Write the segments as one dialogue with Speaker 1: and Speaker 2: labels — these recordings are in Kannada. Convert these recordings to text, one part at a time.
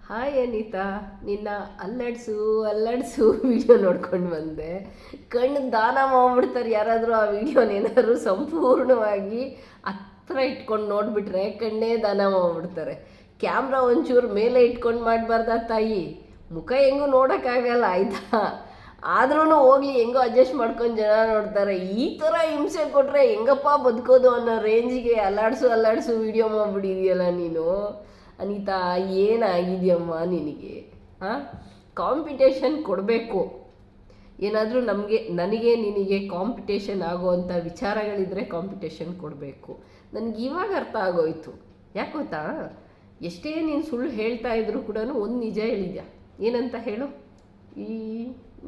Speaker 1: ಹಾಯ್ ಅನಿತಾ, ನಿನ್ನ ಅಲ್ಲಾಡ್ಸು ಅಲ್ಲಾಡ್ಸು ವಿಡಿಯೋ ನೋಡ್ಕೊಂಡು ಬಂದೆ. ಕಣ್ಣು ದಾನ ಮಾಡ್ಬಿಡ್ತಾರೆ ಯಾರಾದರೂ ಆ ವಿಡಿಯೋನ ಏನಾದ್ರು ಸಂಪೂರ್ಣವಾಗಿ ಹತ್ರ ಇಟ್ಕೊಂಡು ನೋಡಿಬಿಟ್ರೆ ಕಣ್ಣೇ ದಾನ ಮಾಡ್ಬಿಡ್ತಾರೆ. ಕ್ಯಾಮ್ರಾ ಒಂಚೂರು ಮೇಲೆ ಇಟ್ಕೊಂಡು ಮಾಡಬಾರ್ದ ತಾಯಿ? ಮುಖ ಹೆಂಗೂ ನೋಡೋಕ್ಕಾಗಲ್ಲ ಆಯಿತಾ, ಆದ್ರೂ ಹೋಗ್ಲಿ ಹೆಂಗೋ ಅಡ್ಜಸ್ಟ್ ಮಾಡ್ಕೊಂಡು ಜನ ನೋಡ್ತಾರೆ. ಈ ಥರ ಹಿಂಸೆ ಕೊಟ್ಟರೆ ಹೆಂಗಪ್ಪ ಬದುಕೋದು ಅನ್ನೋ ರೇಂಜಿಗೆ ಅಲ್ಲಾಡ್ಸು ವಿಡಿಯೋ ಮಾಡಿಬಿಟ್ಟಿದೆಯಲ್ಲ ನೀನು. ಅನಿತಾ, ಏನಾಗಿದೆಯಮ್ಮ ನಿನಗೆ? ಹಾಂ, ಕಾಂಪಿಟೇಷನ್ ಕೊಡಬೇಕು. ಏನಾದರೂ ನನಗೆ ನಿನಗೆ ಕಾಂಪಿಟೇಷನ್ ಆಗೋವಂಥ ವಿಚಾರಗಳಿದ್ರೆ ಕಾಂಪಿಟೇಷನ್ ಕೊಡಬೇಕು. ನನಗೆ ಇವಾಗ ಅರ್ಥ ಆಗೋಯ್ತು. ಯಾಕೆ ಗೊತ್ತಾ, ಎಷ್ಟೇ ನೀನು ಸುಳ್ಳು ಹೇಳ್ತಾ ಇದ್ರು ಕೂಡ ಒಂದು ನಿಜ ಹೇಳಿದ್ಯಾ. ಏನಂತ ಹೇಳು? ಈ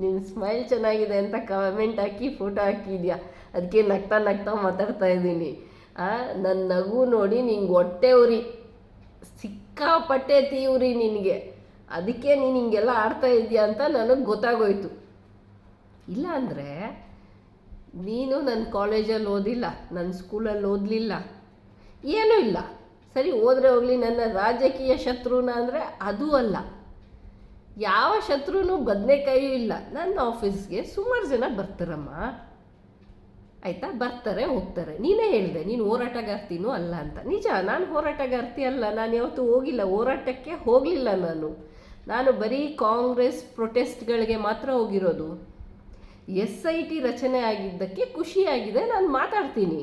Speaker 1: ನಿನ್ನ ಸ್ಮೈಲ್ ಚೆನ್ನಾಗಿದೆ ಅಂತ ಕಮೆಂಟ್ ಹಾಕಿ ಫೋಟೋ ಹಾಕಿದ್ಯಾ, ಅದಕ್ಕೆ ನಗ್ತಾ ನಗ್ತಾ ಮಾತಾಡ್ತಾ ಇದ್ದೀನಿ. ನನ್ನ ನಗು ನೋಡಿ ನಿಂಗೆ ಹೊಟ್ಟೆ ಉರಿ, ಸಿಕ್ಕಾಪಟ್ಟೆ ತೀವ್ರಿ ನಿನಗೆ. ಅದಕ್ಕೆ ನೀನು ಹಿಂಗೆಲ್ಲ ಆಡ್ತಾ ಇದೆಯಾ ಅಂತ ನನಗೆ ಗೊತ್ತಾಗೋಯ್ತು. ಇಲ್ಲ ಅಂದರೆ ನೀನು ನನ್ನ ಕಾಲೇಜಲ್ಲಿ ಓದಿಲ್ಲ, ನನ್ನ ಸ್ಕೂಲಲ್ಲಿ ಓದಲಿಲ್ಲ, ಏನೂ ಇಲ್ಲ. ಸರಿ, ಹೋದರೆ ಹೋಗಲಿ. ನನ್ನ ರಾಜಕೀಯ ಶತ್ರುನ ಅಂದರೆ ಅದೂ ಅಲ್ಲ. ಯಾವ ಶತ್ರುನೂ ಬದನೆಕಾಯಿಯೂ ಇಲ್ಲ. ನನ್ನ ಆಫೀಸ್ಗೆ ಸುಮಾರು ಜನ ಬರ್ತಾರಮ್ಮ, ಆಯಿತಾ, ಬರ್ತಾರೆ ಹೋಗ್ತಾರೆ. ನೀನೇ ಹೇಳಿದೆ ನೀನು ಹೋರಾಟಗಾರ್ತಿನೂ ಅಲ್ಲ ಅಂತ. ನಿಜ, ನಾನು ಹೋರಾಟಗಾರ್ತಿ ಅಲ್ಲ. ನಾನು ಯಾವತ್ತೂ ಹೋಗಿಲ್ಲ ಹೋರಾಟಕ್ಕೆ, ಹೋಗಲಿಲ್ಲ. ನಾನು ಬರೀ ಕಾಂಗ್ರೆಸ್ ಪ್ರೊಟೆಸ್ಟ್ಗಳಿಗೆ ಮಾತ್ರ ಹೋಗಿರೋದು. SIT ರಚನೆ ಆಗಿದ್ದಕ್ಕೆ ಖುಷಿಯಾಗಿದೆ, ನಾನು ಮಾತಾಡ್ತೀನಿ.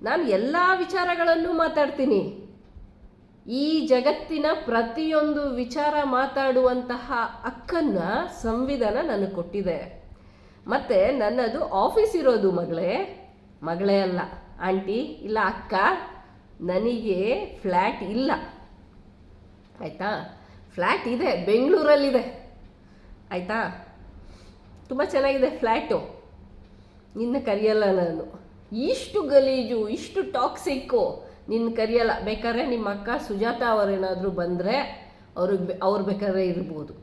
Speaker 1: ನಾನು ಎಲ್ಲ ವಿಚಾರಗಳನ್ನು ಮಾತಾಡ್ತೀನಿ. ಈ ಜಗತ್ತಿನ ಪ್ರತಿಯೊಂದು ವಿಚಾರ ಮಾತಾಡುವಂತಹ ಹಕ್ಕನ್ನು ಸಂವಿಧಾನ ನನಗೆ ಕೊಟ್ಟಿದೆ. ಮತ್ತು ನನ್ನದು ಆಫೀಸ್ ಇರೋದು ಮಗಳೇ ಅಲ್ಲ, ಆಂಟಿ ಇಲ್ಲ ಅಕ್ಕ. ನನಗೆ ಫ್ಲ್ಯಾಟ್ ಇಲ್ಲ, ಆಯಿತಾ. ಫ್ಲ್ಯಾಟ್ ಇದೆ, ಬೆಂಗಳೂರಲ್ಲಿದೆ, ಆಯಿತಾ. ತುಂಬ ಚೆನ್ನಾಗಿದೆ ಫ್ಲ್ಯಾಟು. ನಿನ್ನ ಕರೆಯಲ್ಲ ನಾನು. ಇಷ್ಟು ಗಲೀಜು, ಇಷ್ಟು ಟಾಕ್ಸಿಕ್ಕು ನಿನ್ನ ಕರೆಯಲ್ಲ. ಬೇಕಾದ್ರೆ ನಿಮ್ಮ ಅಕ್ಕ ಸುಜಾತ ಅವರೇನಾದರೂ ಬಂದರೆ ಅವ್ರು ಬೇಕಾದ್ರೆ ಇರ್ಬೋದು.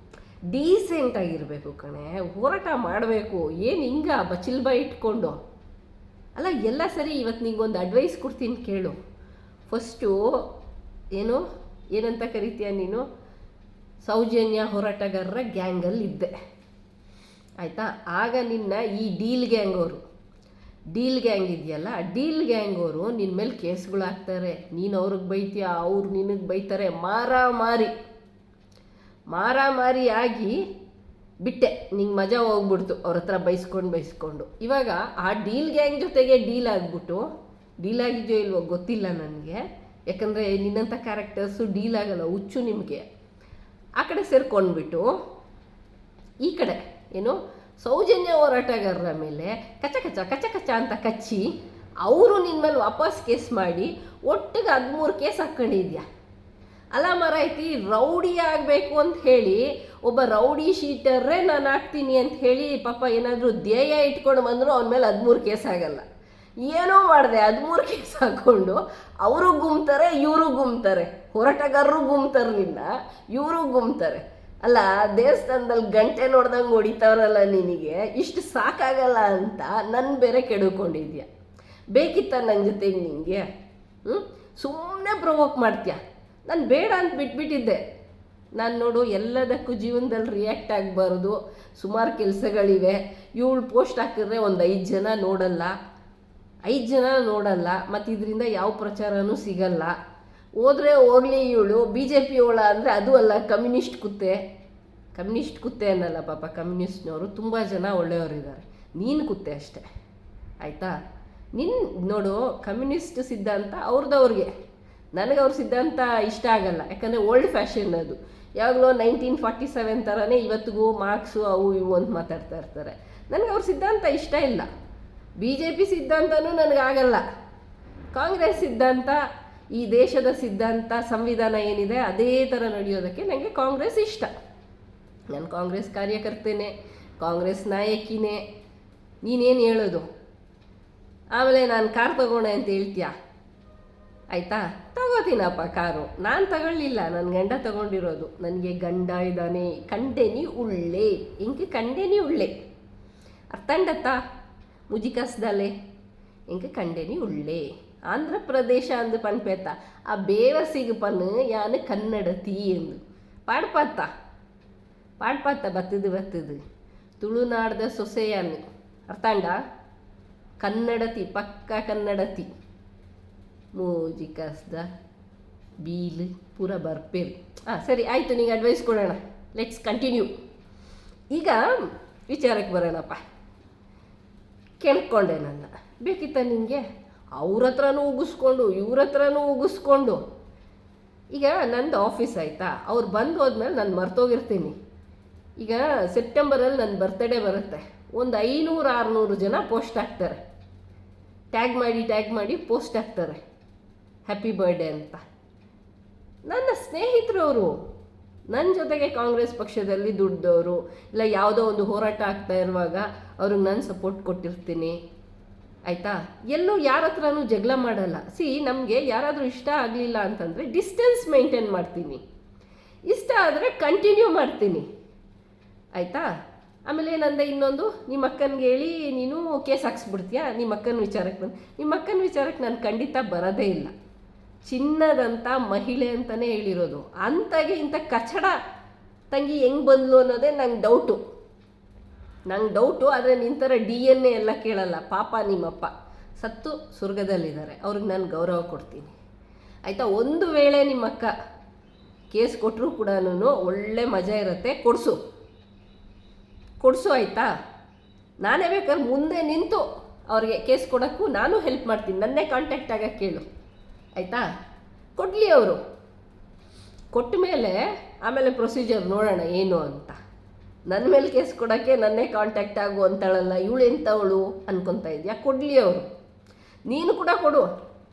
Speaker 1: ಡೀಸೆಂಟಾಗಿರಬೇಕು ಕಣೆ, ಹೋರಾಟ ಮಾಡಬೇಕು. ಏನು ಹಿಂಗ ಬಚಿಲ್ಬಾಯಿ ಇಟ್ಕೊಂಡು ಅಲ್ಲ. ಎಲ್ಲ ಸರಿ. ಇವತ್ತು ನಿಂಗೊಂದು ಅಡ್ವೈಸ್ ಕೊಡ್ತೀನಿ ಕೇಳು. ಫಸ್ಟು ಏನಂತ ಕರಿತೀಯ ನೀನು? ಸೌಜನ್ಯ ಹೋರಾಟಗಾರರ ಗ್ಯಾಂಗಲ್ಲಿ ಇದ್ದೆ, ಆಯಿತಾ. ಆಗ ನಿನ್ನ ಈ ಡೀಲ್ ಗ್ಯಾಂಗ್ ಇದೆಯಲ್ಲ, ಡೀಲ್ ಗ್ಯಾಂಗ್ ಅವರು ನಿನ್ನ ಮೇಲೆ ಕೇಸ್ಗಳು ಹಾಕ್ತಾರೆ. ನೀನು ಅವ್ರಿಗೆ ಬೈತೀಯ, ಅವ್ರು ನಿನಗೆ ಬೈತಾರೆ. ಮಾರಾಮಾರಿ ಆಗಿ ಬಿಟ್ಟೆ. ನಿಂಗೆ ಮಜಾ ಹೋಗ್ಬಿಡ್ತು ಅವ್ರ ಹತ್ರ ಬೈಸ್ಕೊಂಡು. ಇವಾಗ ಆ ಡೀಲ್ ಗ್ಯಾಂಗ್ ಜೊತೆಗೆ ಡೀಲ್ ಆಗಿದೆಯೋ ಇಲ್ವೋ ಗೊತ್ತಿಲ್ಲ ನನಗೆ. ಯಾಕಂದರೆ ನಿನ್ನಂಥ ಕ್ಯಾರೆಕ್ಟರ್ಸು ಡೀಲ್ ಆಗಲ್ಲ, ಹುಚ್ಚು ನಿಮಗೆ. ಆ ಕಡೆ ಸೇರ್ಕೊಂಡ್ಬಿಟ್ಟು ಈ ಕಡೆ ಸೌಜನ್ಯ ಹೋರಾಟಗಾರರ ಮೇಲೆ ಕಚ ಅಂತ ಕಚ್ಚಿ ಅವರು ನಿನ್ನ ಮೇಲೆ ವಾಪಸ್ ಕೇಸ್ ಮಾಡಿ ಒಟ್ಟಿಗೆ 13 ಕೇಸ್ ಹಾಕ್ಕೊಂಡಿದ್ಯಾ. ಅಲ್ಲ ಮರಾಯ್ತಿ, ರೌಡಿ ಆಗಬೇಕು ಅಂತ ಹೇಳಿ ಒಬ್ಬ ರೌಡಿ ಶೀಟರ್ರೇ ನಾನು ಹಾಕ್ತೀನಿ ಅಂತ ಹೇಳಿ ಪಾಪ ಏನಾದರೂ ಧ್ಯೇಯ ಇಟ್ಕೊಂಡು ಬಂದರೂ ಅವನ ಮೇಲೆ 13 ಕೇಸ್ ಆಗಲ್ಲ. ಏನೋ ಮಾಡಿದೆ, 13 ಕೇಸ್ ಹಾಕ್ಕೊಂಡು ಅವರು ಗುಮ್ತಾರೆ, ಇವರು ಗುಮ್ತಾರೆ, ಹೋರಾಟಗಾರರು ಗುಮ್ತಾರೆ, ಇವರು ಗುಮ್ತಾರೆ. ಅಲ್ಲ, ದೇವಸ್ಥಾನದಲ್ಲಿ ಗಂಟೆ ನೋಡ್ದಂಗೆ ಹೊಡಿತಾವ್ರಲ್ಲ ನಿನಗೆ. ಇಷ್ಟು ಸಾಕಾಗಲ್ಲ ಅಂತ ನನ್ನ ಬೇರೆ ಕೆಡ್ಕೊಂಡಿದ್ಯಾ. ಬೇಕಿತ್ತ ನನ್ನ ಜೊತೆಗೆ ನಿನಗೆ? ಸುಮ್ಮನೆ ಪ್ರವೋಕ್ ಮಾಡ್ತೀಯ. ನಾನು ಬೇಡ ಅಂತ ಬಿಟ್ಬಿಟ್ಟಿದ್ದೆ. ನಾನು ನೋಡು, ಎಲ್ಲದಕ್ಕೂ ಜೀವನದಲ್ಲಿ ರಿಯಾಕ್ಟ್ ಆಗಬಾರ್ದು. ಸುಮಾರು ಕೆಲಸಗಳಿವೆ. ಇವಳು ಪೋಸ್ಟ್ ಹಾಕಿದ್ರೆ ಒಂದು 5 ಜನ ನೋಡಲ್ಲ, ಮತ್ತು ಇದರಿಂದ ಯಾವ ಪ್ರಚಾರನೂ ಸಿಗಲ್ಲ. ಹೋದರೆ ಹೋಗಲಿ, ಇವಳು BJP ಅವಳ ಅಂದರೆ ಅದು ಅಲ್ಲ, ಕಮ್ಯುನಿಸ್ಟ್ ಕುತ್ತೆ ಅನ್ನಲ್ಲ ಪಾಪ. ಕಮ್ಯುನಿಸ್ಟ್ನವರು ತುಂಬ ಜನ ಒಳ್ಳೆಯವರಿದ್ದಾರೆ, ನೀನು ಕುತ್ತೆ ಅಷ್ಟೆ, ಆಯಿತಾ. ನೋಡು, ಕಮ್ಯುನಿಸ್ಟ್ ಸಿದ್ಧಾಂತ ಅವ್ರವ್ರಿಗೆ. ನನಗೆ ಅವ್ರ ಸಿದ್ಧಾಂತ ಇಷ್ಟ ಆಗಲ್ಲ, ಯಾಕಂದರೆ ಓಲ್ಡ್ ಫ್ಯಾಷನ್ ಅದು. ಯಾವಾಗಲೂ 1947 ಥರನೇ ಇವತ್ತಿಗೂ ಮಾರ್ಕ್ಸು ಅವು ಇವು ಅಂತ ಮಾತಾಡ್ತಾ ಇರ್ತಾರೆ. ನನಗೆ ಅವ್ರ ಸಿದ್ಧಾಂತ ಇಷ್ಟ ಇಲ್ಲ. BJP ಸಿದ್ಧಾಂತನೂ ನನಗಾಗಲ್ಲ. ಕಾಂಗ್ರೆಸ್ ಸಿದ್ಧಾಂತ, ಈ ದೇಶದ ಸಿದ್ಧಾಂತ, ಸಂವಿಧಾನ ಏನಿದೆ ಅದೇ ಥರ ನಡೆಯೋದಕ್ಕೆ ನನಗೆ ಕಾಂಗ್ರೆಸ್ ಇಷ್ಟ. ನಾನು ಕಾಂಗ್ರೆಸ್ ಕಾರ್ಯಕರ್ತೇನೆ, ಕಾಂಗ್ರೆಸ್ ನಾಯಕಿನೇ. ನೀನೇನು ಹೇಳೋದು? ಆಮೇಲೆ ನಾನು ಕಾರ್ ತಗೋಣೆ ಅಂತ ಹೇಳ್ತೀಯಾ, ಆಯಿತಾ. ತಗೋತೀನಪ್ಪ ಕಾರು. ನಾನು ತಗೊಳ್ಳಿಲ್ಲ, ನನ್ನ ಗಂಡ ತಗೊಂಡಿರೋದು. ನನಗೆ ಗಂಡ ಇದ್ದಾನೆ. ಕಂಡೇನಿ ಉಳ್ಳೆ ಅರ್ಥಂಡತ್ತಾ ಮುಜಿಕಸ್ದಲೆ ಇಂಕ ಕಂಡೇನಿ ಉಳ್ಳೆ. ಆಂಧ್ರ ಪ್ರದೇಶ ಅಂದು ಪನ್ಪೇತ ಆ ಬೇವರ್ಸಿಗೆ ಪನ್ನು ಯಾನು ಕನ್ನಡತಿ ಎಂದು ಪಾಡ್ಪಾತ ಬತ್ತದು ತುಳುನಾಡ್ದ ಸೊಸೆಯಾನು ಅರ್ಥಾಂಡ ಕನ್ನಡತಿ ಪಕ್ಕ ಕನ್ನಡತಿ ಮೂಜಿ ಕಸ್ದ ಬೀಲ್ ಪೂರ ಬರ್ಪೇರಿ ಸರಿ ಆಯಿತು, ನಿಂಗೆ ಅಡ್ವೈಸ್ ಕೊಡೋಣ. Let's continue. ಈಗ ವಿಚಾರಕ್ಕೆ ಬರೋಣಪ್ಪ. ಕೇಳ್ಕೊಂಡೆ ನನ್ನ ಬೇಕಿತ್ತ ನಿನಗೆ ಅವ್ರ ಹತ್ರನೂ ಉಗಿಸ್ಕೊಂಡು ಇವ್ರ ಹತ್ರನೂ ಉಗಿಸ್ಕೊಂಡು. ಈಗ ನಂದು ಆಫೀಸ್ ಆಯಿತಾ, ಅವ್ರು ಬಂದು ಹೋದ್ಮೇಲೆ ನಾನು ಮರ್ತೋಗಿರ್ತೀನಿ. ಈಗ ಸೆಪ್ಟೆಂಬರಲ್ಲಿ ನನ್ನ ಬರ್ತ್ಡೇ ಬರುತ್ತೆ, ಒಂದು 500-600 ಜನ ಪೋಸ್ಟ್ ಹಾಕ್ತಾರೆ, ಟ್ಯಾಗ್ ಮಾಡಿ ಪೋಸ್ಟ್ ಹಾಕ್ತಾರೆ ಹ್ಯಾಪಿ ಬರ್ಡೇ ಅಂತ. ನನ್ನ ಸ್ನೇಹಿತರವರು, ನನ್ನ ಜೊತೆಗೆ ಕಾಂಗ್ರೆಸ್ ಪಕ್ಷದಲ್ಲಿ ದುಡ್ಡವರು ಇಲ್ಲ ಯಾವುದೋ ಒಂದು ಹೋರಾಟ ಆಗ್ತಾ ಇರುವಾಗ ಅವ್ರಿಗೆ ನಾನು ಸಪೋರ್ಟ್ ಕೊಟ್ಟಿರ್ತೀನಿ ಆಯಿತಾ. ಎಲ್ಲೂ ಯಾರ ಹತ್ರನೂ ಜಗಳ ಮಾಡಲ್ಲ. ನಮಗೆ ಯಾರಾದರೂ ಇಷ್ಟ ಆಗಲಿಲ್ಲ ಅಂತಂದರೆ ಡಿಸ್ಟೆನ್ಸ್ ಮೇಂಟೈನ್ ಮಾಡ್ತೀನಿ, ಇಷ್ಟ ಆದರೆ ಕಂಟಿನ್ಯೂ ಮಾಡ್ತೀನಿ ಆಯಿತಾ. ಆಮೇಲೆ ಏನಂದೆ ಇನ್ನೊಂದು, ನಿಮ್ಮ ಅಕ್ಕನಿಗೆ ಹೇಳಿ ನೀನು ಕೇಸ್ ಹಾಕ್ಸ್ಬಿಡ್ತೀಯಾ ನಿಮ್ಮ ಅಕ್ಕನ ವಿಚಾರಕ್ಕೆ ನಾನು ಖಂಡಿತ ಬರೋದೇ ಇಲ್ಲ. ಚಿನ್ನದಂಥ ಮಹಿಳೆ ಅಂತಲೇ ಹೇಳಿರೋದು, ಅಂತಾಗೆ ಇಂಥ ಕಚಡ ತಂಗಿ ಹೆಂಗೆ ಬಂದ್ಲು ಅನ್ನೋದೇ ನಂಗೆ ಡೌಟು. ಆದರೆ ನಿಂತರ DNA ಎಲ್ಲ ಕೇಳಲ್ಲ. ಪಾಪ ನಿಮ್ಮಪ್ಪ ಸತ್ತು ಸ್ವರ್ಗದಲ್ಲಿದ್ದಾರೆ, ಅವ್ರಿಗೆ ನಾನು ಗೌರವ ಕೊಡ್ತೀನಿ ಆಯಿತಾ. ಒಂದು ವೇಳೆ ನಿಮ್ಮ ಅಕ್ಕ ಕೇಸ್ ಕೊಟ್ಟರು ಕೂಡ ಒಳ್ಳೆ ಮಜಾ ಇರುತ್ತೆ, ಕೊಡಿಸು ಆಯಿತಾ. ನಾನೇ ಬೇಕಾದ್ರೆ ಮುಂದೆ ನಿಂತು ಅವ್ರಿಗೆ ಕೇಸ್ ಕೊಡೋಕ್ಕೂ ನಾನು ಹೆಲ್ಪ್ ಮಾಡ್ತೀನಿ, ನನ್ನೇ ಕಾಂಟ್ಯಾಕ್ಟ್ ಆಗಕ್ಕೆ ಕೇಳು ಆಯಿತಾ. ಕೊಡಲಿ ಅವರು, ಕೊಟ್ಟ ಮೇಲೆ ಆಮೇಲೆ ಪ್ರೊಸೀಜರ್ ನೋಡೋಣ ಏನು ಅಂತ. ನನ್ನ ಮೇಲೆ ಕೇಸ್ ಕೊಡೋಕ್ಕೆ ನನ್ನೇ ಕಾಂಟ್ಯಾಕ್ಟ್ ಆಗು ಅಂತಾಳಲ್ಲ ಇವಳು ಎಂಥವಳು ಅನ್ಕೊತಾ ಇದೆಯಾ. ಕೊಡಲಿ ಅವರು, ನೀನು ಕೂಡ ಕೊಡು.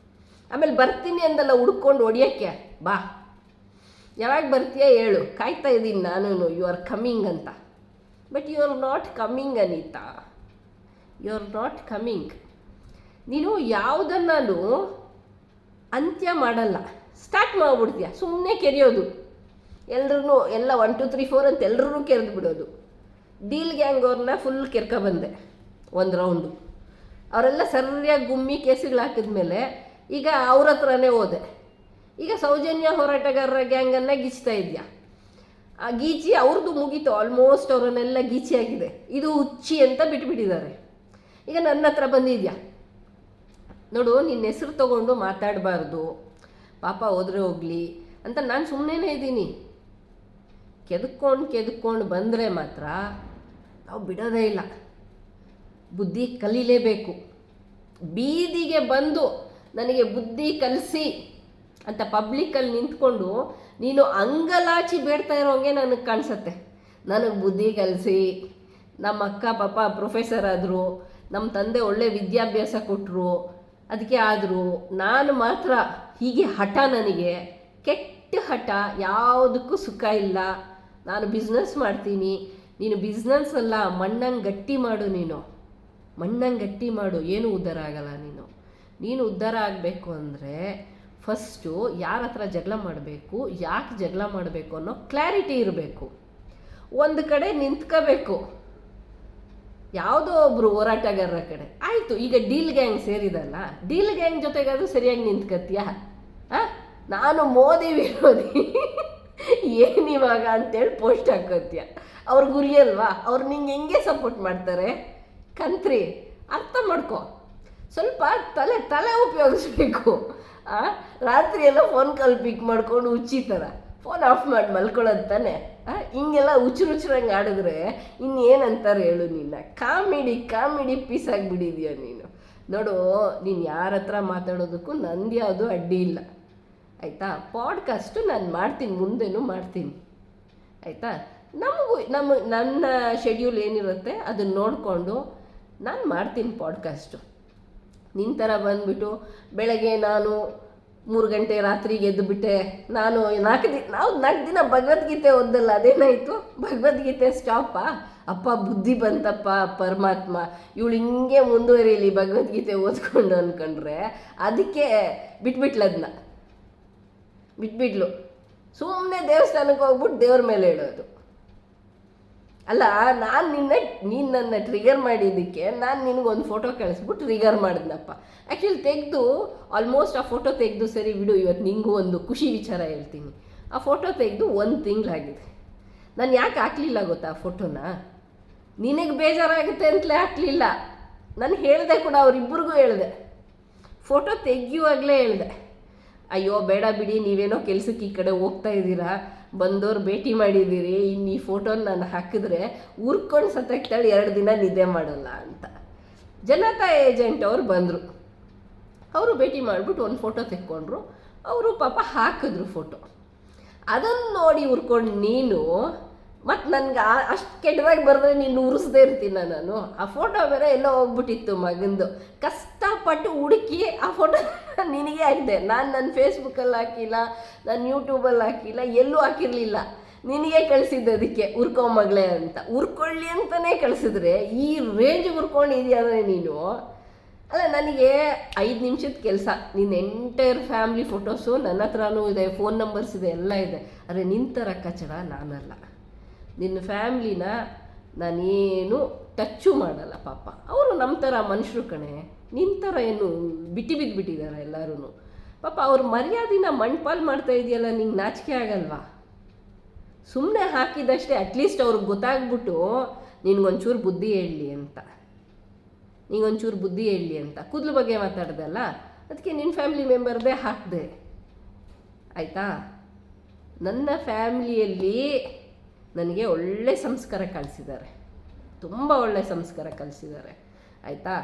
Speaker 1: ಆಮೇಲೆ ಬರ್ತೀನಿ ಅಂದಲ್ಲ ಹುಡ್ಕೊಂಡು ಹೊಡಿಯೋಕ್ಕೆ, ಬಾ ಯಾವಾಗ ಬರ್ತೀಯ ಹೇಳು, ಕಾಯ್ತಾ ಇದ್ದೀನಿ ನಾನು, ಯು ಆರ್ ಕಮ್ಮಿಂಗ್ ಅಂತ. But you are not coming Anita, you are not coming. ನೀನು ಯಾವುದನ್ನು ಅಂತ್ಯ ಮಾಡಲ್ಲ, ಸ್ಟಾರ್ಟ್ ಮಾಡಿಬಿಡ್ತೀಯ, ಸುಮ್ಮನೆ ಕೆರೆಯೋದು. ಎಲ್ರೂ ಎಲ್ಲ 1 2 3 4 ಅಂತ ಎಲ್ಲರೂ ಕೆರೆದು ಬಿಡೋದು. ಡೀಲ್ ಗ್ಯಾಂಗ್ ಅವ್ರನ್ನ ಫುಲ್ ಕೆರ್ಕೊಬಂದೆ ಒಂದು ರೌಂಡು. ಅವರೆಲ್ಲ ಸರಿಯಾಗಿ ಗುಮ್ಮಿ ಕೇಸುಗಳು ಹಾಕಿದ್ಮೇಲೆ ಈಗ ಅವ್ರ ಹತ್ರನೇ ಹೋದೆ. ಈಗ ಸೌಜನ್ಯ ಹೋರಾಟಗಾರರ ಗ್ಯಾಂಗನ್ನು ಗೀಚ್ತಾ ಇದೆಯಾ, ಆ ಗೀಚಿ ಅವ್ರದ್ದು ಮುಗೀತು, ಆಲ್ಮೋಸ್ಟ್ ಅವರನ್ನೆಲ್ಲ ಗೀಚಿ ಆಗಿದೆ. ಇದು ಹುಚ್ಚಿ ಅಂತ ಬಿಟ್ಬಿಟ್ಟಿದ್ದಾರೆ. ಈಗ ನನ್ನ ಹತ್ರ ಬಂದಿದ್ಯಾ ನೋಡು, ನಿನ್ನ ಹೆಸರು ತೊಗೊಂಡು ಮಾತಾಡಬಾರ್ದು, ಪಾಪ ಹೋದರೆ ಹೋಗಲಿ ಅಂತ ನಾನು ಸುಮ್ಮನೆ ಇದ್ದೀನಿ. ಕೆದ್ಕೊಂಡು ಬಂದರೆ ಮಾತ್ರ ನಾವು ಬಿಡೋದೇ ಇಲ್ಲ, ಬುದ್ಧಿ ಕಲೀಲೇಬೇಕು. ಬೀದಿಗೆ ಬಂದು ನನಗೆ ಬುದ್ಧಿ ಕಲಿಸಿ ಅಂತ ಪಬ್ಲಿಕ್ಕಲ್ಲಿ ನಿಂತ್ಕೊಂಡು ನೀನು ಅಂಗಲಾಚಿ ಬೇಡ್ತಾ ಇರೋಂಗೆ ನನಗೆ ಕಾಣಿಸುತ್ತೆ. ನನಗೆ ಬುದ್ಧಿ ಕಲಿಸಿ, ನಮ್ಮ ಅಕ್ಕ ಪಾಪ ಪ್ರೊಫೆಸರ್ ಆದರು, ನಮ್ಮ ತಂದೆ ಒಳ್ಳೆ ವಿದ್ಯಾಭ್ಯಾಸ ಕೊಟ್ಟರು, ಅದಕ್ಕೆ ಆದರೂ ನಾನು ಮಾತ್ರ ಹೀಗೆ ಹಠ, ನನಗೆ ಕೆಟ್ಟ ಹಠ, ಯಾವುದಕ್ಕೂ ಸುಖ ಇಲ್ಲ. ನಾನು ಬಿಸ್ನೆಸ್ ಮಾಡ್ತೀನಿ, ನೀನು ಬಿಸ್ನೆಸ್ ಅಲ್ಲ ಮಣ್ಣಂಗೆ ಗಟ್ಟಿ ಮಾಡು, ಮಣ್ಣಂಗೆ ಗಟ್ಟಿ ಮಾಡು, ಏನೂ ಉದ್ಧಾರ ಆಗಲ್ಲ. ನೀನು ಉದ್ಧಾರ ಆಗಬೇಕು ಅಂದರೆ ಫಸ್ಟು ಯಾರ ಹತ್ರ ಜಗಳ ಮಾಡಬೇಕು, ಯಾಕೆ ಜಗಳ ಮಾಡಬೇಕು ಅನ್ನೋ ಕ್ಲಾರಿಟಿ ಇರಬೇಕು. ಒಂದು ಕಡೆ ನಿಂತ್ಕೋಬೇಕು, ಯಾವುದೋ ಒಬ್ಬರು ಹೋರಾಟಗಾರರ ಕಡೆ. ಆಯಿತು, ಈಗ ಡೀಲ್ ಗ್ಯಾಂಗ್ ಸೇರಿದಲ್ಲ, ಡೀಲ್ ಗ್ಯಾಂಗ್ ಜೊತೆಗಾದರೂ ಸರಿಯಾಗಿ ನಿಂತ್ಕತ್ತೀಯಾ? ನಾನು ಮೋದಿ ವಿರೋಧಿ ಏನಿವಾಗ ಅಂತೇಳಿ ಪೋಸ್ಟ್ ಹಾಕೋತ್ಯ. ಅವ್ರ ಗುರಿ ಅಲ್ವಾ, ಅವ್ರು ನಿಂಗೆ ಹೆಂಗೆ ಸಪೋರ್ಟ್ ಮಾಡ್ತಾರೆ ಕಂತ್ರಿ, ಅರ್ಥ ಮಾಡ್ಕೊ. ಸ್ವಲ್ಪ ತಲೆ ಉಪಯೋಗಿಸ್ಬೇಕು. ರಾತ್ರಿ ಎಲ್ಲ ಫೋನ್ ಕಾಲ್ ಪಿಕ್ ಮಾಡ್ಕೊಂಡು ಹುಚ್ಚಿ ಥರ ಫೋನ್ ಆಫ್ ಮಾಡಿ ಮಲ್ಕೊಳ್ಳೋದು ತಾನೆ. ಹಿಂಗೆಲ್ಲ ಹುಚ್ಚುರಂಗೆ ಆಡಿದ್ರೆ ಇನ್ನೇನಂತಾರೆ ಹೇಳು. ಕಾಮಿಡಿ ಪೀಸ್ ಆಗಿಬಿಟ್ಟಿದೀಯ ನೀನು. ನೋಡು, ನೀನು ಯಾರ ಹತ್ರ ಮಾತಾಡೋದಕ್ಕೂ ನಂದು ಯಾವುದು ಅಡ್ಡಿ ಇಲ್ಲ ಆಯಿತಾ. ಪಾಡ್ಕಾಸ್ಟು ನಾನು ಮಾಡ್ತೀನಿ, ಮುಂದೆನೂ ಮಾಡ್ತೀನಿ ಆಯಿತಾ. ನನ್ನ ಶೆಡ್ಯೂಲ್ ಏನಿರುತ್ತೆ ಅದನ್ನು ನೋಡಿಕೊಂಡು ನಾನು ಮಾಡ್ತೀನಿ ಪಾಡ್ಕಾಸ್ಟು. ನಿನ್ನ ಥರ ಬಂದುಬಿಟ್ಟು ಬೆಳಗ್ಗೆ ನಾನು 3 ಗಂಟೆ ರಾತ್ರಿಗೆ ಎದ್ದುಬಿಟ್ಟೆ, ನಾವು 4 ದಿನ ಭಗವದ್ಗೀತೆ ಓದಲ್ಲ, ಅದೇನಾಯಿತು ಭಗವದ್ಗೀತೆ ಸ್ಟಾಪಾ? ಅಪ್ಪ ಬುದ್ಧಿ ಬಂತಪ್ಪ ಪರಮಾತ್ಮ, ಇವಳು ಹಿಂಗೆ ಮುಂದುವರಿಯಲಿ ಭಗವದ್ಗೀತೆ ಓದ್ಕೊಂಡು ಅಂದ್ಕೊಂಡ್ರೆ ಅದಕ್ಕೆ ಬಿಟ್ಬಿಟ್ಲು. ಸುಮ್ಮನೆ ದೇವಸ್ಥಾನಕ್ಕೆ ಹೋಗ್ಬಿಟ್ಟು ದೇವ್ರ ಮೇಲೆ ಹೇಳೋದು ಅಲ್ಲ. ನೀನು ನನ್ನ ಟ್ರಿಗರ್ ಮಾಡಿದ್ದಕ್ಕೆ ನಾನು ನಿನಗೊಂದು ಫೋಟೋ ಕಳಿಸ್ಬಿಟ್ಟು ಟ್ರಿಗರ್ ಮಾಡಿದ್ನಪ್ಪ. ಆ್ಯಕ್ಚುಲಿ ಆಲ್ಮೋಸ್ಟ್ ಆ ಫೋಟೋ ತೆಗೆದು ಸರಿ ಬಿಡು, ಇವತ್ತು ನಿಂಗೂ ಒಂದು ಖುಷಿ ವಿಚಾರ ಹೇಳ್ತೀನಿ. ಆ ಫೋಟೋ ತೆಗೆದು 1 ತಿಂಗಳಾಗಿದೆ. ನಾನು ಯಾಕೆ ಹಾಕಲಿಲ್ಲ ಗೊತ್ತಾ ಆ ಫೋಟೋನ? ನಿನಗೆ ಬೇಜಾರಾಗುತ್ತೆ ಅಂತಲೇ ಹಾಕಲಿಲ್ಲ. ನಾನು ಹೇಳಿದೆ ಕೂಡ, ಅವರಿಬ್ಬರಿಗೂ ಹೇಳಿದೆ, ಫೋಟೋ ತೆಗಿಯುವಾಗಲೇ ಹೇಳಿದೆ, ಅಯ್ಯೋ ಬೇಡ ಬಿಡಿ, ನೀವೇನೋ ಕೆಲ್ಸಕ್ಕೆ ಈ ಕಡೆ ಹೋಗ್ತಾ ಇದ್ದೀರಾ, ಬಂದವ್ರು ಭೇಟಿ ಮಾಡಿದ್ದೀರಿ, ಇನ್ನು ಈ ಫೋಟೋನ ನಾನು ಹಾಕಿದ್ರೆ ಉರ್ಕೊಂಡು ಸತ್ತಾಗ್ತಾಳೆ, 2 ದಿನ ನಿದ್ದೆ ಮಾಡೋಲ್ಲ ಅಂತ. ಜನತಾ ಏಜೆಂಟ್ ಅವ್ರು ಬಂದರು, ಅವರು ಭೇಟಿ ಮಾಡಿಬಿಟ್ಟು ಒಂದು ಫೋಟೋ ತೆಕ್ಕೊಂಡ್ರು. ಅವರು ಪಾಪ ಹಾಕಿದ್ರು ಫೋಟೋ. ಅದನ್ನು ನೋಡಿ ಉರ್ಕೊಂಡು ನೀನು ಮತ್ತು ನನಗೆ ಅಷ್ಟು ಕೆಟ್ಟದಾಗಿ ಬರೆದ್ರೆ ನೀನು ಉರಿಸ್ದೇ ಇರ್ತೀನ ನಾನು. ಆ ಫೋಟೋ ಬೇರೆ ಎಲ್ಲೋ ಹೋಗ್ಬಿಟ್ಟಿತ್ತು ಮಗಂದು. ಕಷ್ಟಪಟ್ಟು ಹುಡುಕಿ ಆ ಫೋಟೋ ನಿನಗೆ ಹಾಕಿದೆ. ನಾನು ನನ್ನ ಫೇಸ್ಬುಕ್ಕಲ್ಲಿ ಹಾಕಿಲ್ಲ, ನಾನು ಯೂಟ್ಯೂಬಲ್ಲಿ ಹಾಕಿಲ್ಲ, ಎಲ್ಲೂ ಹಾಕಿರಲಿಲ್ಲ. ನಿನಗೆ ಕಳಿಸಿದ್ದೆ ಅದಕ್ಕೆ, ಉರ್ಕೊಂಬಗಳೇ ಅಂತ. ಉರ್ಕೊಳ್ಳಿ ಅಂತಲೇ ಕಳಿಸಿದ್ರೆ ಈ ರೇಂಜ್ ಉರ್ಕೊಂಡಿದೆಯಾ ಅಂದರೆ ನೀನು. ಅಲ್ಲ, ನನಗೆ 5 ನಿಮಿಷದ ಕೆಲಸ. ನಿನ್ನ ಎಂಟೈರ್ ಫ್ಯಾಮ್ಲಿ ಫೋಟೋಸು ನನ್ನ ಹತ್ರನೂ ಇದೆ, ಫೋನ್ ನಂಬರ್ಸ್ ಇದೆ, ಎಲ್ಲ ಇದೆ. ಆದರೆ ನಿನ್ನ ಥರ ಕಚಡ ನಾನಲ್ಲ. ನಿನ್ನ ಫ್ಯಾಮ್ಲಿನ ನಾನೇನು ಟಚ್ಚು ಮಾಡಲ್ಲ ಪಾಪ. ಅವರು ನಮ್ಮ ಥರ ಮನುಷ್ಯರು ಕಣೆ, ನಿನ್ನ ಥರ ಏನು ಬಿಟ್ಟು ಬಿದ್ದುಬಿಟ್ಟಿದ್ದಾರೆ ಎಲ್ಲರೂ ಪಾಪ. ಅವ್ರ ಮರ್ಯಾದಿನ ಮಣ್ಪಾಲು ಮಾಡ್ತಾ ಇದೆಯಲ್ಲ, ನಿಂಗೆ ನಾಚಿಕೆ ಆಗಲ್ವಾ? ಸುಮ್ಮನೆ ಹಾಕಿದಷ್ಟೇ, ಅಟ್ಲೀಸ್ಟ್ ಅವ್ರಿಗೆ ಗೊತ್ತಾಗ್ಬಿಟ್ಟು ನಿನಗೊಂಚೂರು ಬುದ್ಧಿ ಹೇಳಲಿ ಅಂತ, ನಿಂಗೊಂಚೂರು ಬುದ್ಧಿ ಹೇಳಲಿ ಅಂತ. ಕೂದಲು ಬಗ್ಗೆ ಮಾತಾಡ್ದಲ್ಲ, ಅದಕ್ಕೆ ನಿನ್ನ ಫ್ಯಾಮಿಲಿ ಮೆಂಬರ್ದೇ ಹಾಕಿದೆ, ಆಯಿತಾ? ನನ್ನ ಫ್ಯಾಮಿಲಿಯಲ್ಲಿ ನನಗೆ ಒಳ್ಳೆ ಸಂಸ್ಕಾರ ಕಲಿಸಿದ್ದಾರೆ, ತುಂಬ ಒಳ್ಳೆ ಸಂಸ್ಕಾರ ಕಲಿಸಿದ್ದಾರೆ, ಆಯಿತಾ?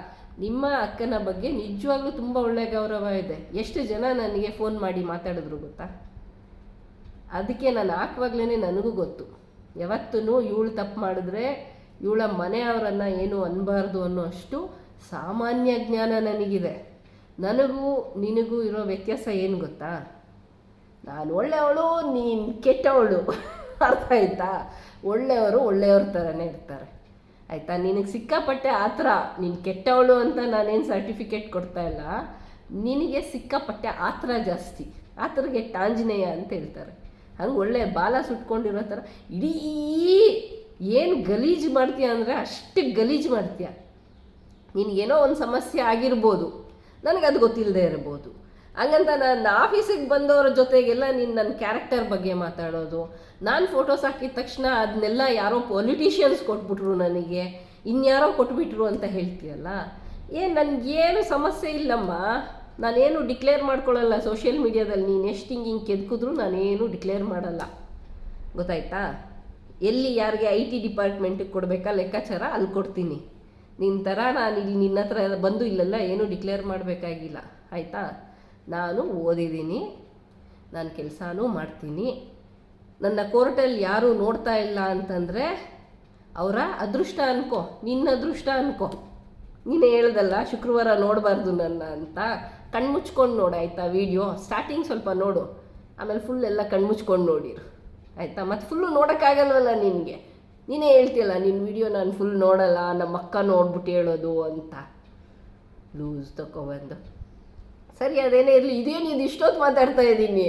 Speaker 1: ನಿಮ್ಮ ಅಕ್ಕನ ಬಗ್ಗೆ ನಿಜವಾಗ್ಲೂ ತುಂಬ ಒಳ್ಳೆ ಗೌರವ ಇದೆ. ಎಷ್ಟು ಜನ ನನಗೆ ಫೋನ್ ಮಾಡಿ ಮಾತಾಡಿದ್ರು ಗೊತ್ತಾ? ಅದಕ್ಕೆ ನಾನು ಹಾಕುವಾಗ್ಲೇ ನನಗೂ ಗೊತ್ತು, ಯಾವತ್ತೂ ಇವಳು ತಪ್ಪು ಮಾಡಿದ್ರೆ ಇವಳ ಮನೆಯವರನ್ನು ಏನು ಅನ್ನಬಾರ್ದು ಅನ್ನೋ ಅಷ್ಟು ಸಾಮಾನ್ಯ ಜ್ಞಾನ ನನಗಿದೆ. ನನಗೂ ನಿನಗೂ ಇರೋ ವ್ಯತ್ಯಾಸ ಏನು ಗೊತ್ತಾ? ನಾನು ಒಳ್ಳೆಯವಳು, ನೀನು ಕೆಟ್ಟವಳು, ಅರ್ಥ ಆಯ್ತಾ? ಒಳ್ಳೆಯವರು ಒಳ್ಳೆಯವ್ರ ಥರನೇ ಇರ್ತಾರೆ, ಆಯಿತಾ? ನಿನಗೆ ಸಿಕ್ಕಾಪಟ್ಟೆ ಆ ಥರ, ನೀನು ಕೆಟ್ಟವಳು ಅಂತ ನಾನೇನು ಸರ್ಟಿಫಿಕೇಟ್ ಕೊಡ್ತಾ ಇಲ್ಲ, ನಿನಗೆ ಸಿಕ್ಕಾಪಟ್ಟೆ ಆ ಥರ ಜಾಸ್ತಿ. ಆ ಥರಗೆ ಆಂಜನೇಯ ಅಂತ ಹೇಳ್ತಾರೆ. ಹಂಗೆ ಒಳ್ಳೆ ಬಾಲ ಸುಟ್ಕೊಂಡಿರೋ ಥರ ಇಡೀ ಏನು ಗಲೀಜು ಮಾಡ್ತೀಯ ಅಂದರೆ ಅಷ್ಟು ಗಲೀಜು ಮಾಡ್ತೀಯ. ನಿನಗೇನೋ ಒಂದು ಸಮಸ್ಯೆ ಆಗಿರ್ಬೋದು, ನನಗದು ಗೊತ್ತಿಲ್ಲದೆ ಇರ್ಬೋದು. ಹಂಗಂತ ನಾನು ಆಫೀಸಿಗೆ ಬಂದವರ ಜೊತೆಗೆಲ್ಲ ನೀನು ನನ್ನ ಕ್ಯಾರೆಕ್ಟರ್ ಬಗ್ಗೆ ಮಾತಾಡೋದು, ನಾನು ಫೋಟೋಸ್ ಹಾಕಿದ ತಕ್ಷಣ ಅದನ್ನೆಲ್ಲ ಯಾರೋ ಪೊಲಿಟಿಷಿಯನ್ಸ್ ಕೊಟ್ಬಿಟ್ರು, ನನಗೆ ಇನ್ಯಾರೋ ಕೊಟ್ಬಿಟ್ರು ಅಂತ ಹೇಳ್ತೀಯಲ್ಲ. ನನಗೇನು ಸಮಸ್ಯೆ ಇಲ್ಲಮ್ಮ, ನಾನೇನು ಡಿಕ್ಲೇರ್ ಮಾಡ್ಕೊಳ್ಳಲ್ಲ ಸೋಷಿಯಲ್ ಮೀಡಿಯಾದಲ್ಲಿ. ನೀನು ಎಷ್ಟು ಹಿಂಗೆ ಕೆದ್ಕಿದ್ರು ನಾನೇನು ಡಿಕ್ಲೇರ್ ಮಾಡಲ್ಲ, ಗೊತ್ತಾಯ್ತಾ? ಎಲ್ಲಿ ಯಾರಿಗೆ IT ಡಿಪಾರ್ಟ್ಮೆಂಟಿಗೆ ಕೊಡಬೇಕಾ ಲೆಕ್ಕಾಚಾರ ಅಲ್ಲಿ ಕೊಡ್ತೀನಿ. ನಿನ್ನ ಥರ ನಾನು ಇಲ್ಲಿ ನಿನ್ನ ಹತ್ರ ಬಂದು ಇಲ್ಲೆಲ್ಲ ಏನೂ ಡಿಕ್ಲೇರ್ ಮಾಡಬೇಕಾಗಿಲ್ಲ, ಆಯಿತಾ? ನಾನು ಓದಿದ್ದೀನಿ, ನಾನು ಕೆಲಸನೂ ಮಾಡ್ತೀನಿ. ನನ್ನ ಕೋರ್ಟಲ್ಲಿ ಯಾರೂ ನೋಡ್ತಾ ಇಲ್ಲ ಅಂತಂದರೆ ಅವರ ಅದೃಷ್ಟ ಅನ್ಕೋ, ನಿನ್ನ ಅದೃಷ್ಟ ಅನ್ಕೋ. ನೀನೇ ಹೇಳ್ದಲ್ಲ ಶುಕ್ರವಾರ ನೋಡಬಾರ್ದು ನನ್ನ ಅಂತ. ಕಣ್ಮುಚ್ಕೊಂಡು ನೋಡು, ಆಯಿತಾ? ವೀಡಿಯೋ ಸ್ಟಾರ್ಟಿಂಗ್ ಸ್ವಲ್ಪ ನೋಡು, ಆಮೇಲೆ ಫುಲ್ ಎಲ್ಲ ಕಣ್ಮುಚ್ಕೊಂಡು ನೋಡಿರು, ಆಯಿತಾ? ಮತ್ತು ಫುಲ್ಲು ನೋಡೋಕ್ಕಾಗಲ್ವಲ್ಲ ನಿನಗೆ. ನೀನೇ ಹೇಳ್ತೀಯಲ್ಲ ನಿನ್ನ ವೀಡಿಯೋ ನಾನು ಫುಲ್ ನೋಡಲ್ಲ, ನಮ್ಮ ಅಕ್ಕ ನೋಡ್ಬಿಟ್ಟು ಹೇಳೋದು ಅಂತ. ಲೂಸ್ ತಗೊಬಂದು ಸರಿ, ಅದೇನೇ ಇರಲಿ. ಇದೇನು ಇದು ಇಷ್ಟೊತ್ತು ಮಾತಾಡ್ತಾ ಇದ್ದೀನಿ,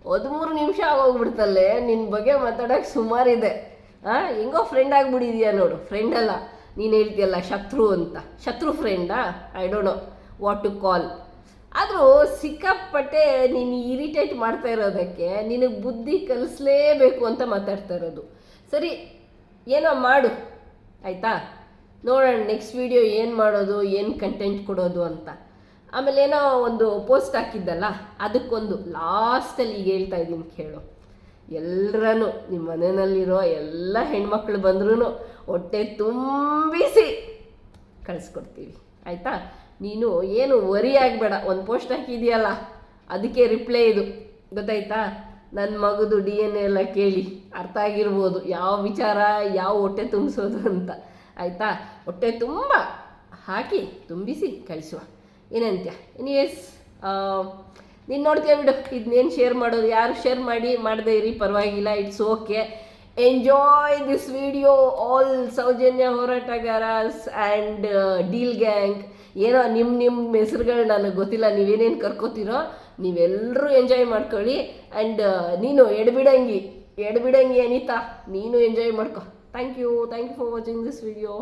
Speaker 1: 13 ನಿಮಿಷ ಆಗೋಗ್ಬಿಡ್ತಲ್ಲೇ. ನಿನ್ನ ಬಗ್ಗೆ ಮಾತಾಡೋಕ್ಕೆ ಸುಮಾರಿದೆ. ಹೆಂಗೋ ಫ್ರೆಂಡ್ ಆಗಿಬಿಟ್ಟಿದೆಯಾ ನೋಡು. ಫ್ರೆಂಡ್ ಅಲ್ಲ, ನೀನು ಹೇಳ್ತೀಯಲ್ಲ ಶತ್ರು ಅಂತ. ಶತ್ರು ಫ್ರೆಂಡಾ? I don't know what to call. ಆದರೂ ಸಿಕ್ಕಾಪಟ್ಟೆ ನೀನು ಇರಿಟೇಟ್ ಮಾಡ್ತಾ ಇರೋದಕ್ಕೆ ನಿನಗೆ ಬುದ್ಧಿ ಕಲಿಸ್ಲೇಬೇಕು ಅಂತ ಮಾತಾಡ್ತಾ ಇರೋದು. ಸರಿ, ಏನೋ ಮಾಡು, ಆಯಿತಾ? ನೋಡೋಣ ನೆಕ್ಸ್ಟ್ ವೀಡಿಯೋ ಏನು ಮಾಡೋದು, ಏನು ಕಂಟೆಂಟ್ ಕೊಡೋದು ಅಂತ. ಆಮೇಲೆ ಏನೋ ಒಂದು ಪೋಸ್ಟ್ ಹಾಕಿದ್ದಲ್ಲ, ಅದಕ್ಕೊಂದು ಲಾಸ್ಟಲ್ಲಿ ಈಗ ಹೇಳ್ತಾ ಇದ್ದೀನಿ ಕೇಳು. ಎಲ್ಲರೂ ನಿಮ್ಮ ಮನೆಯಲ್ಲಿರೋ ಎಲ್ಲ ಹೆಣ್ಮಕ್ಳು ಬಂದ್ರೂ ಹೊಟ್ಟೆ ತುಂಬಿಸಿ ಕಳಿಸ್ಕೊಡ್ತೀವಿ, ಆಯಿತಾ? ನೀನು ಏನು ವರಿ ಆಗಬೇಡ. ಒಂದು ಪೋಸ್ಟ್ ಹಾಕಿದೆಯಲ್ಲ ಅದಕ್ಕೆ ರಿಪ್ಲೈ ಇದು, ಗೊತ್ತಾಯ್ತಾ? ನನ್ನ ಮಗದು DNA ಎಲ್ಲ ಕೇಳಿ ಅರ್ಥ ಆಗಿರ್ಬೋದು ಯಾವ ವಿಚಾರ, ಯಾವ ಹೊಟ್ಟೆ ತುಂಬಿಸೋದು ಅಂತ, ಆಯಿತಾ? ಹೊಟ್ಟೆ ತುಂಬ ಹಾಕಿ ತುಂಬಿಸಿ ಕಳಿಸುವ, ಏನಂತ್ಯ? ಎನಿವೇಸ್, ನೀನು ನೋಡ್ತೀಯ ಬಿಡು. ಇದನ್ನೇನು ಶೇರ್ ಮಾಡೋದು, ಯಾರು ಶೇರ್ ಮಾಡದೇ ಇರಿ, ಪರವಾಗಿಲ್ಲ, it's okay. Enjoy this video all Soujanya ಹೋರಾಟಗಾರಸ್ ಆ್ಯಂಡ್ ಡೀಲ್ ಗ್ಯಾಂಗ್. ಏನೋ ನಿಮ್ಮ ಹೆಸರುಗಳು ನನಗೆ ಗೊತ್ತಿಲ್ಲ, ನೀವೇನೇನು ಕರ್ಕೋತೀರೋ ನೀವೆಲ್ಲರೂ ಎಂಜಾಯ್ ಮಾಡ್ಕೊಳ್ಳಿ. ಆ್ಯಂಡ್ ನೀನು ಎಡಬಿಡಂಗಿ ಅನಿತಾ, ನೀನು ಎಂಜಾಯ್ ಮಾಡ್ಕೊ. Thank you for watching this video.